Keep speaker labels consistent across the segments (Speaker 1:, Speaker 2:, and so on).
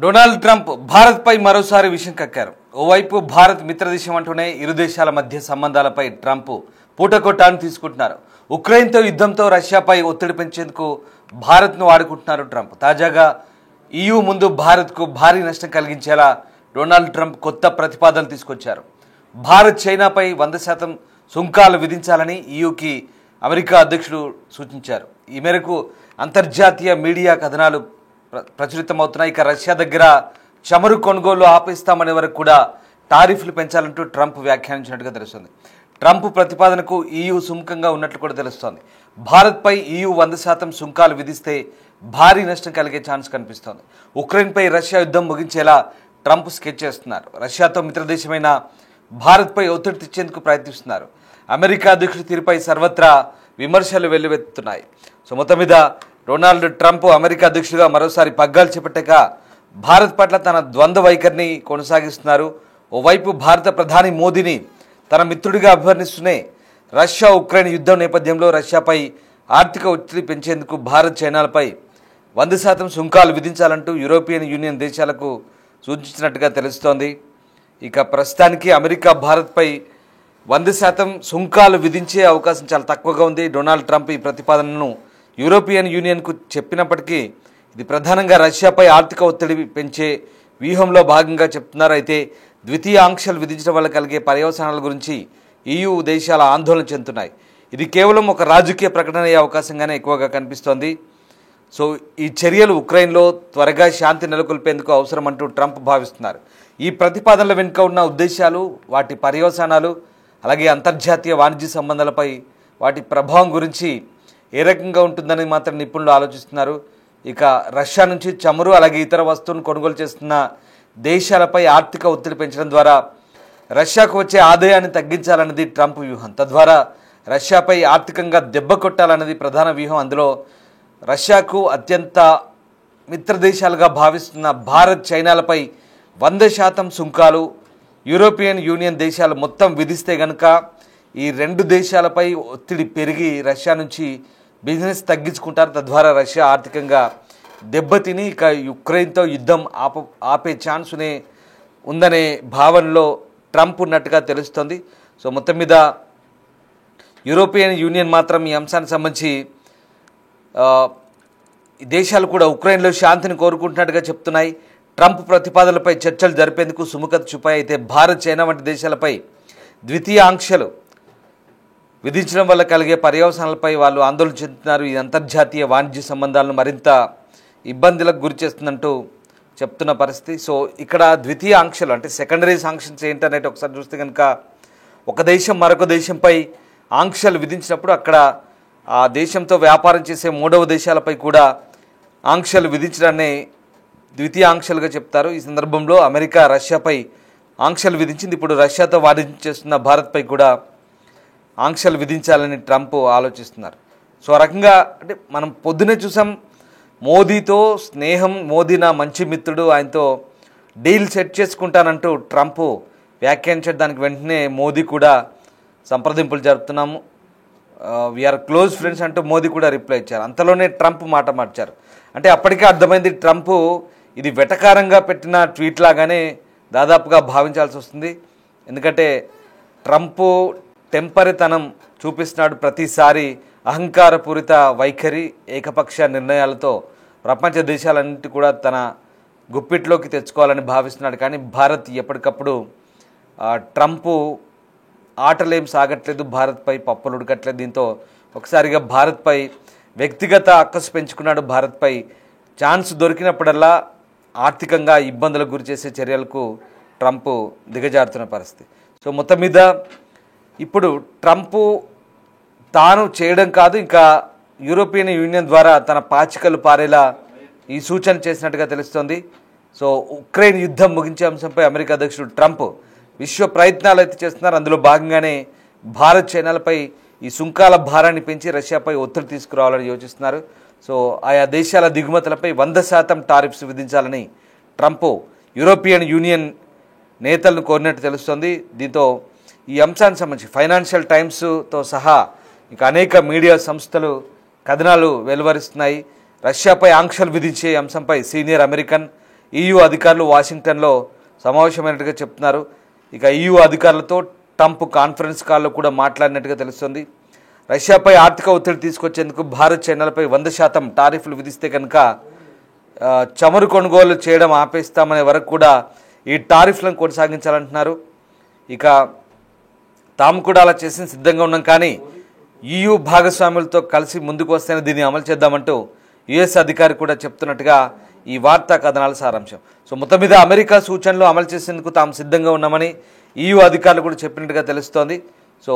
Speaker 1: Donald Trump భారత్పై మరోసారి విషం కక్కారు. ఓవైపు భారత్ మిత్రదేశం అంటూనే ఇరు దేశాల మధ్య సంబంధాలపై ట్రంప్ పూటకొట్టాన్ని తీసుకుంటున్నారు. ఉక్రెయిన్తో యుద్ధంతో రష్యాపై ఒత్తిడి పెంచేందుకు భారత్ను వాడుకుంటున్నారు ట్రంప్. తాజాగా EU ముందు భారత్కు భారీ నష్టం కలిగించేలా డొనాల్డ్ ట్రంప్ కొత్త ప్రతిపాదనలు తీసుకొచ్చారు. భారత్ చైనాపై 100% సుంకాలు విధించాలని EUకి అమెరికా అధ్యక్షుడు సూచించారు. ఈ మేరకు అంతర్జాతీయ మీడియా కథనాలు ప్రచురితమవుతున్నాయి. ఇక రష్యా దగ్గర చమురు కొనుగోలు ఆపేస్తామనే వరకు కూడా టారిఫ్లు పెంచాలంటూ ట్రంప్ వ్యాఖ్యానించినట్టుగా తెలుస్తుంది. ట్రంప్ ప్రతిపాదనకు EU సుముఖంగా ఉన్నట్లు కూడా తెలుస్తోంది. భారత్పై EU 100% సుంకాలు విధిస్తే భారీ నష్టం కలిగే ఛాన్స్ కనిపిస్తోంది. ఉక్రెయిన్పై రష్యా యుద్ధం ముగించేలా ట్రంప్ స్కెచ్ చేస్తున్నారు. రష్యాతో మిత్రదేశమైన భారత్పై ఒత్తిడి తెచ్చేందుకు ప్రయత్నిస్తున్నారు. అమెరికా అధ్యక్షుడి తీరుపై సర్వత్రా విమర్శలు వెల్లువెత్తుతున్నాయి. సో మొత్తం మీద డొనాల్డ్ ట్రంప్ అమెరికా అధ్యక్షుడిగా మరోసారి పగ్గాలు చేపట్టాక భారత్ పట్ల తన ద్వంద్వ వైఖరిని కొనసాగిస్తున్నారు. ఓవైపు భారత ప్రధాని మోదీని తన మిత్రుడిగా అభివర్ణిస్తూనే రష్యా ఉక్రెయిన్ యుద్ధం నేపథ్యంలో రష్యాపై ఆర్థిక ఒత్తిడి పెంచేందుకు భారత్ చైనాలపై 100% సుంకాలు విధించాలంటూ యూరోపియన్ యూనియన్ దేశాలకు సూచించినట్టుగా తెలుస్తోంది. ఇక ప్రస్తుతానికి అమెరికా భారత్పై 100% సుంకాలు విధించే అవకాశం చాలా తక్కువగా ఉంది. డొనాల్డ్ ట్రంప్ ఈ ప్రతిపాదనను యూరోపియన్ యూనియన్కు చెప్పినప్పటికీ ఇది ప్రధానంగా రష్యాపై ఆర్థిక ఒత్తిడి పెంచే వ్యూహంలో భాగంగా చెప్తున్నారు. అయితే ద్వితీయ ఆంక్షలు విధించడం వల్ల కలిగే పర్యవసానాల గురించి EU దేశాల ఆందోళన చెందుతున్నాయి. ఇది కేవలం ఒక రాజకీయ ప్రకటన అయ్యే అవకాశంగానే ఎక్కువగా కనిపిస్తోంది. సో ఈ చర్యలు ఉక్రెయిన్లో త్వరగా శాంతి నెలకొల్పేందుకు అవసరం అంటూ ట్రంప్ భావిస్తున్నారు. ఈ ప్రతిపాదనల వెనుక ఉన్న ఉద్దేశాలు, వాటి పర్యవసానాలు, అలాగే అంతర్జాతీయ వాణిజ్య సంబంధాలపై వాటి ప్రభావం గురించి ఏ రకంగా ఉంటుందని మాత్రం నిపుణులు ఆలోచిస్తున్నారు. ఇక రష్యా నుంచి చమురు అలాగే ఇతర వస్తువులను కొనుగోలు చేస్తున్న దేశాలపై ఆర్థిక ఒత్తిడి పెంచడం ద్వారా రష్యాకు వచ్చే ఆదాయాన్ని తగ్గించాలన్నది ట్రంప్ వ్యూహం. తద్వారా రష్యాపై ఆర్థికంగా దెబ్బ కొట్టాలన్నది ప్రధాన వ్యూహం. అందులో రష్యాకు అత్యంత మిత్రదేశాలుగా భావిస్తున్న భారత్ చైనాలపై 100% సుంకాలు యూరోపియన్ యూనియన్ దేశాలు మొత్తం విధిస్తే గనుక ఈ రెండు దేశాలపై ఒత్తిడి పెరిగి రష్యా నుంచి బిజినెస్ తగ్గించుకుంటారు. తద్వారా రష్యా ఆర్థికంగా దెబ్బతిని ఇక యుక్రెయిన్తో యుద్ధం ఆపే ఛాన్సునే ఉందనే భావనలో ట్రంప్ ఉన్నట్టుగా తెలుస్తోంది. సో మొత్తం మీద యూరోపియన్ యూనియన్ మాత్రం ఈ అంశానికి సంబంధించి దేశాలు కూడా ఉక్రెయిన్లో శాంతిని కోరుకుంటున్నట్టుగా చెప్తున్నాయి. ట్రంప్ ప్రతిపాదనలపై చర్చలు జరిపేందుకు సుముఖత చూపాయి. అయితే భారత్, చైనా వంటి దేశాలపై ద్వితీయ ఆంక్షలు విధించడం వల్ల కలిగే పర్యవసానాలపై వాళ్ళు ఆందోళన చెందుతున్నారు. ఈ అంతర్జాతీయ వాణిజ్య సంబంధాలను మరింత ఇబ్బందులకు గురి చేస్తుందంటూ చెప్తున్న పరిస్థితి. సో ఇక్కడ ద్వితీయ ఆంక్షలు అంటే సెకండరీ సాంక్షన్స్ ఏంటనేది ఒకసారి చూస్తే కనుక ఒక దేశం మరొక దేశంపై ఆంక్షలు విధించినప్పుడు అక్కడ ఆ దేశంతో వ్యాపారం చేసే మూడవ దేశాలపై కూడా ఆంక్షలు విధించడాన్ని ద్వితీయ ఆంక్షలుగా చెప్తారు. ఈ సందర్భంలో అమెరికా రష్యాపై ఆంక్షలు విధించింది. ఇప్పుడు రష్యాతో వాణిజ్యం చేస్తున్న భారత్పై కూడా ఆంక్షలు విధించాలని ట్రంప్ ఆలోచిస్తున్నారు. సో ఆ రకంగా అంటే మనం పొద్దునే చూసాం మోదీతో స్నేహం, మోదీ నా మంచి మిత్రుడు, ఆయనతో డీల్ సెట్ చేసుకుంటానంటూ ట్రంప్ వ్యాఖ్యానించారు. దానికి వెంటనే మోదీ కూడా సంప్రదింపులు జరుపుతున్నాము, వీఆర్ క్లోజ్ ఫ్రెండ్స్ అంటూ మోదీ కూడా రిప్లై ఇచ్చారు. అంతలోనే ట్రంప్ మాట మార్చారు. అంటే అప్పటికే అర్థమైంది ట్రంప్ ఇది వెటకారంగా పెట్టిన ట్వీట్ లాగానే దాదాపుగా భావించాల్సి వస్తుంది. ఎందుకంటే ట్రంప్ టెంపరితనం చూపిస్తున్నాడు. ప్రతిసారి అహంకారపూరిత వైఖరి, ఏకపక్ష నిర్ణయాలతో ప్రపంచ దేశాలన్నింటి కూడా తన గుప్పిట్లోకి తెచ్చుకోవాలని భావిస్తున్నాడు. కానీ భారత్ ఎప్పటికప్పుడు ట్రంప్ ఆటలేం సాగట్లేదు, భారత్పై పప్పులు ఉడకట్లేదు. దీంతో ఒకసారిగా భారత్పై వ్యక్తిగత అక్కసు పెంచుకున్నాడు. భారత్పై ఛాన్స్ దొరికినప్పుడల్లా ఆర్థికంగా ఇబ్బందులకు గురి చేసే చర్యలకు ట్రంప్ దిగజారుతున్న పరిస్థితి. సో మొత్తం మీద ఇప్పుడు ట్రంప్ తాను చేయడం కాదు, ఇంకా యూరోపియన్ యూనియన్ ద్వారా తన పాచికలు పారేలా ఈ సూచన చేసినట్టుగా తెలుస్తోంది. సో ఉక్రెయిన్ యుద్ధం ముగించే అంశంపై అమెరికా అధ్యక్షుడు ట్రంప్ విశ్వ ప్రయత్నాలు అయితే చేస్తున్నారు. అందులో భాగంగానే భారత్ చైనాలపై ఈ సుంకాల భారాన్ని పెంచి రష్యాపై ఒత్తిడి తీసుకురావాలని యోచిస్తున్నారు. సో ఆయా దేశాల దిగుమతులపై 100% టారిఫ్స్ విధించాలని ట్రంప్ యూరోపియన్ యూనియన్ నేతలను కోరినట్టు తెలుస్తోంది. దీంతో ఈ అంశానికి సంబంధించి ఫైనాన్షియల్ టైమ్స్తో సహా ఇక అనేక మీడియా సంస్థలు కథనాలు వెలువరిస్తున్నాయి. రష్యాపై ఆంక్షలు విధించే అంశంపై సీనియర్ అమెరికన్ EU అధికారులు వాషింగ్టన్లో సమావేశమైనట్టుగా చెప్తున్నారు. ఇక EU అధికారులతో ట్రంప్ కాన్ఫరెన్స్ కాల్లో కూడా మాట్లాడినట్టుగా తెలుస్తుంది. రష్యాపై ఆర్థిక ఒత్తిడి తీసుకొచ్చేందుకు భారత్ చైనాలపై 100% టారిఫ్లు విధిస్తే కనుక చమురు కొనుగోలు చేయడం ఆపేస్తామనే వరకు కూడా ఈ టారిఫ్లను కొనసాగించాలంటున్నారు. ఇక తాము కూడా అలా చేసి సిద్ధంగా ఉన్నాం, కానీ EU భాగస్వాములతో కలిసి ముందుకు వస్తేనే దీన్ని అమలు చేద్దామంటూ US అధికారి కూడా చెప్తున్నట్టుగా ఈ వార్తా కథనాల సారాంశం. సో మొత్తం మీద అమెరికా సూచనలు అమలు చేసేందుకు తాము సిద్ధంగా ఉన్నామని EU అధికారులు కూడా చెప్పినట్టుగా తెలుస్తోంది. సో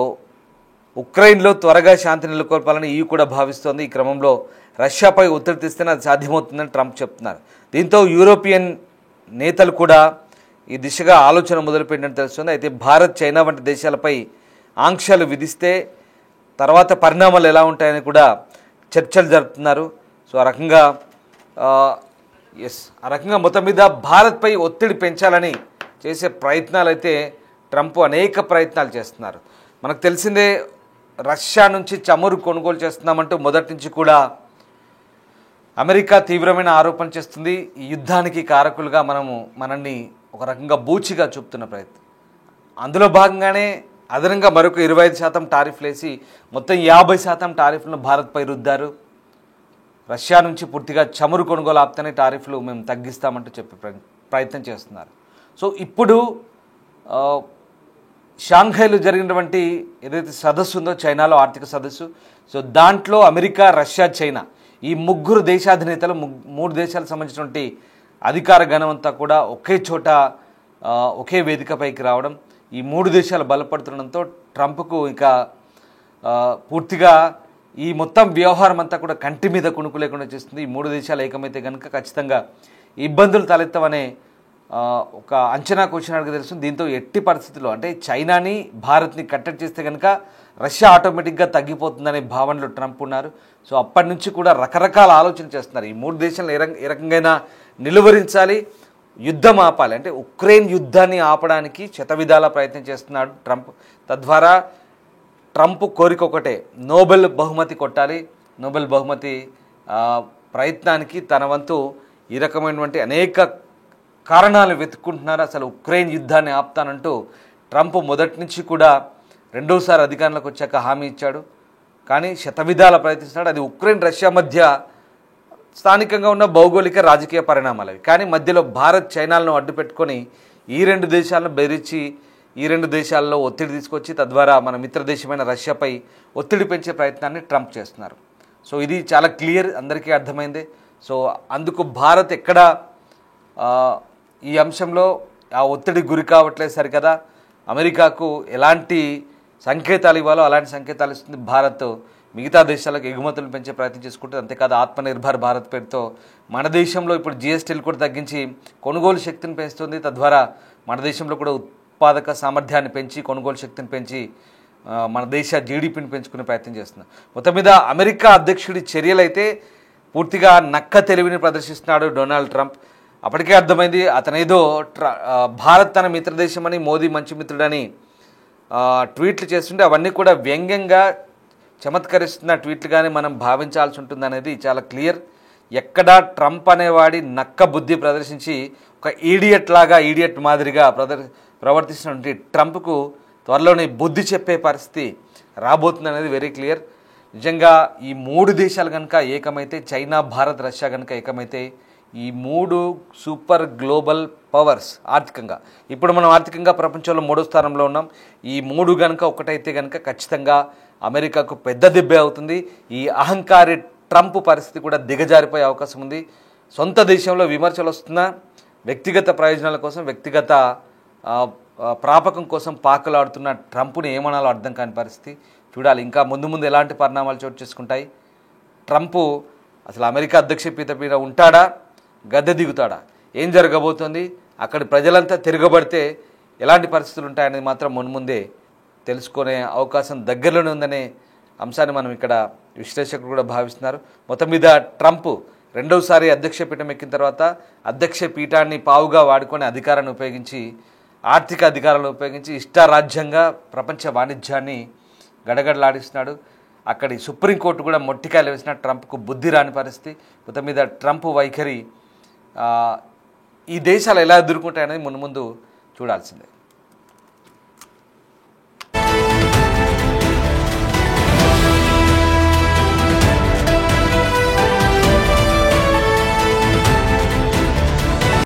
Speaker 1: ఉక్రెయిన్లో త్వరగా శాంతి నెలకొల్పాలని EU కూడా భావిస్తోంది. ఈ క్రమంలో రష్యాపై ఒత్తిడి తెస్తేనే అది సాధ్యమవుతుందని ట్రంప్ చెప్తున్నారు. దీంతో యూరోపియన్ నేతలు కూడా ఈ దిశగా ఆలోచన మొదలుపెట్టినట్టు తెలుస్తుంది. అయితే భారత్, చైనా వంటి దేశాలపై ఆంక్షలు విధిస్తే తర్వాత పరిణామాలు ఎలా ఉంటాయని కూడా చర్చలు జరుపుతున్నారు. సో ఆ రకంగా మొత్తం మీద భారత్పై ఒత్తిడి పెంచాలని చేసే ప్రయత్నాలు అయితే ట్రంప్ అనేక ప్రయత్నాలు చేస్తున్నారు. మనకు తెలిసిందే, రష్యా నుంచి చమురు కొనుగోలు చేస్తున్నామంటూ మొదటి నుంచి కూడా అమెరికా తీవ్రమైన ఆరోపణ చేస్తుంది. ఈ యుద్ధానికి కారకులుగా మనల్ని ఒక రకంగా బూచిగా చూపుతున్న ప్రయత్నం. అందులో భాగంగానే అదనంగా మరొక 25% టారిఫ్లు వేసి మొత్తం 50% టారిఫ్లను భారత్పై రుద్దారు. రష్యా నుంచి పూర్తిగా చమురు కొనుగోలు ఆపితేనే టారిఫ్లు మేము తగ్గిస్తామంటూ చెప్పే ప్రయత్నం చేస్తున్నారు. సో ఇప్పుడు షాంఘైలో జరిగినటువంటి ఏదైతే సదస్సు ఉందో, చైనాలో ఆర్థిక సదస్సు, సో దాంట్లో అమెరికా, రష్యా, చైనా ఈ ముగ్గురు దేశాధినేతలు, 3 దేశాలకు సంబంధించినటువంటి అధికార గణం అంతా కూడా ఒకే చోట ఒకే వేదికపైకి రావడం, ఈ 3 దేశాలు బలపడుతుండడంతో ట్రంప్కు ఇక పూర్తిగా ఈ మొత్తం వ్యవహారం అంతా కూడా కంటి మీద కుణుకు లేకుండా చేస్తుంది. ఈ 3 దేశాలు ఏకమైతే కనుక ఖచ్చితంగా ఇబ్బందులు తలెత్తవనే ఒక అంచనాకు వచ్చినట్టుగా తెలుస్తుంది. దీంతో ఎట్టి పరిస్థితుల్లో అంటే చైనాని, భారత్ని కట్టడి చేస్తే కనుక రష్యా ఆటోమేటిక్గా తగ్గిపోతుందనే భావనలో ట్రంప్ ఉన్నారు. సో అప్పటి నుంచి కూడా రకరకాల ఆలోచన చేస్తున్నారు. ఈ 3 దేశాలను ఏ రకంగా నిలువరించాలి, యుద్ధం ఆపాలి, అంటే ఉక్రెయిన్ యుద్ధాన్ని ఆపడానికి శతవిధాల ప్రయత్నం చేస్తున్నాడు ట్రంప్. తద్వారా ట్రంప్ కోరిక ఒకటే, నోబెల్ బహుమతి కొట్టాలి. నోబెల్ బహుమతి ప్రయత్నానికి తన వంతు ఈ రకమైనటువంటి అనేక కారణాలు వెతుక్కుంటున్నారు. అసలు ఉక్రెయిన్ యుద్ధాన్ని ఆపుతానంటూ ట్రంప్ మొదటి నుంచి కూడా రెండోసారి అధికారంలోకి వచ్చాక హామీ ఇచ్చాడు, కానీ శతవిధాల ప్రయత్నిస్తున్నాడు. అది ఉక్రెయిన్, రష్యా మధ్య స్థానికంగా ఉన్న భౌగోళిక రాజకీయ పరిణామాలు అవి. కానీ మధ్యలో భారత్, చైనాలను అడ్డు పెట్టుకొని ఈ 2 దేశాలను బెదిరించి ఈ 2 దేశాల్లో ఒత్తిడి తీసుకొచ్చి తద్వారా మన మిత్ర దేశమైన రష్యాపై ఒత్తిడి పెంచే ప్రయత్నాన్ని ట్రంప్ చేస్తున్నారు. సో ఇది చాలా క్లియర్, అందరికీ అర్థమైందే. సో అందుకు భారత్ ఎక్కడ ఈ అంశంలో ఆ ఒత్తిడి గురి కావట్లేదు సరికదా. అమెరికాకు ఎలాంటి సంకేతాలు ఇవ్వాలో అలాంటి సంకేతాలు ఇస్తుంది భారత్. మిగతా దేశాలకు ఎగుమతులు పెంచే ప్రయత్నం చేసుకుంటుంది. అంతేకాదు ఆత్మనిర్భర్ భారత్ పేరుతో మన దేశంలో ఇప్పుడు GSTలు కూడా తగ్గించి కొనుగోలు శక్తిని పెంచుతుంది. తద్వారా మన దేశంలో కూడా ఉత్పాదక సామర్థ్యాన్ని పెంచి, కొనుగోలు శక్తిని పెంచి మన దేశ GDPని పెంచుకునే ప్రయత్నం చేస్తుంది. మొత్తం మీద అమెరికా అధ్యక్షుడి చర్యలైతే పూర్తిగా నక్క తెలివిని ప్రదర్శిస్తున్నాడు డొనాల్డ్ ట్రంప్. అప్పటికే అర్థమైంది, అతనేదో భారత్ తన మిత్రదేశమని, మోదీ మంచి మిత్రుడని ట్వీట్లు చేస్తుంటే అవన్నీ కూడా వ్యంగ్యంగా చమత్కరిస్తున్న ట్వీట్లుగానే మనం భావించాల్సి ఉంటుంది అనేది చాలా క్లియర్. ఎక్కడా ట్రంప్ అనేవాడి నక్క బుద్ధి ప్రదర్శించి ఒక ఈడియట్ మాదిరిగా ప్రవర్తిస్తున్నటువంటి ట్రంప్కు త్వరలోనే బుద్ధి చెప్పే పరిస్థితి రాబోతుంది అనేది వెరీ క్లియర్. నిజంగా ఈ 3 దేశాలు కనుక ఏకమైతే, చైనా, భారత్, రష్యా కనుక ఏకమైతే, ఈ 3 సూపర్ గ్లోబల్ పవర్స్ ఆర్థికంగా, ఇప్పుడు మనం ఆర్థికంగా ప్రపంచంలో 3వ స్థానంలో ఉన్నాం. ఈ 3 కనుక ఒకటైతే కనుక ఖచ్చితంగా అమెరికాకు పెద్ద దెబ్బే అవుతుంది. ఈ అహంకారి ట్రంప్ పరిస్థితి కూడా దిగజారిపోయే అవకాశం ఉంది. సొంత దేశంలో విమర్శలు వస్తున్నా వ్యక్తిగత ప్రయోజనాల కోసం, వ్యక్తిగత ప్రాపకం కోసం పాకులాడుతున్న ట్రంప్ని ఏమనాలో అర్థం కాని పరిస్థితి. చూడాలి ఇంకా ముందు ఎలాంటి పరిణామాలు చోటు చేసుకుంటాయి. ట్రంప్ అసలు అమెరికా అధ్యక్ష పీఠ మీద ఉంటాడా, గద్దె దిగుతాడా, ఏం జరగబోతోంది, అక్కడి ప్రజలంతా తిరగబడితే ఎలాంటి పరిస్థితులు ఉంటాయనేది మాత్రం మున్ముందే తెలుసుకునే అవకాశం దగ్గరలోనే ఉందనే అంశాన్ని మనం ఇక్కడ విశ్లేషకులు కూడా భావిస్తున్నారు. మొత్తం మీద ట్రంప్ రెండోసారి అధ్యక్ష పీఠం ఎక్కిన తర్వాత అధ్యక్ష పీఠాన్ని పావుగా వాడుకొని అధికారాన్ని ఉపయోగించి, ఆర్థిక అధికారాలను ఉపయోగించి ఇష్టారాజ్యంగా ప్రపంచ వాణిజ్యాన్ని గడగడలాడిస్తున్నాడు. అక్కడి సుప్రీంకోర్టు కూడా మొట్టికాయలు వేసిన ట్రంప్కు బుద్ధి రాని పరిస్థితి. మొత్తం మీద ట్రంప్ వైఖరి ఈ దేశాలు ఎలా ఎదుర్కొంటాయనేది ముందు ముందు చూడాల్సిందే.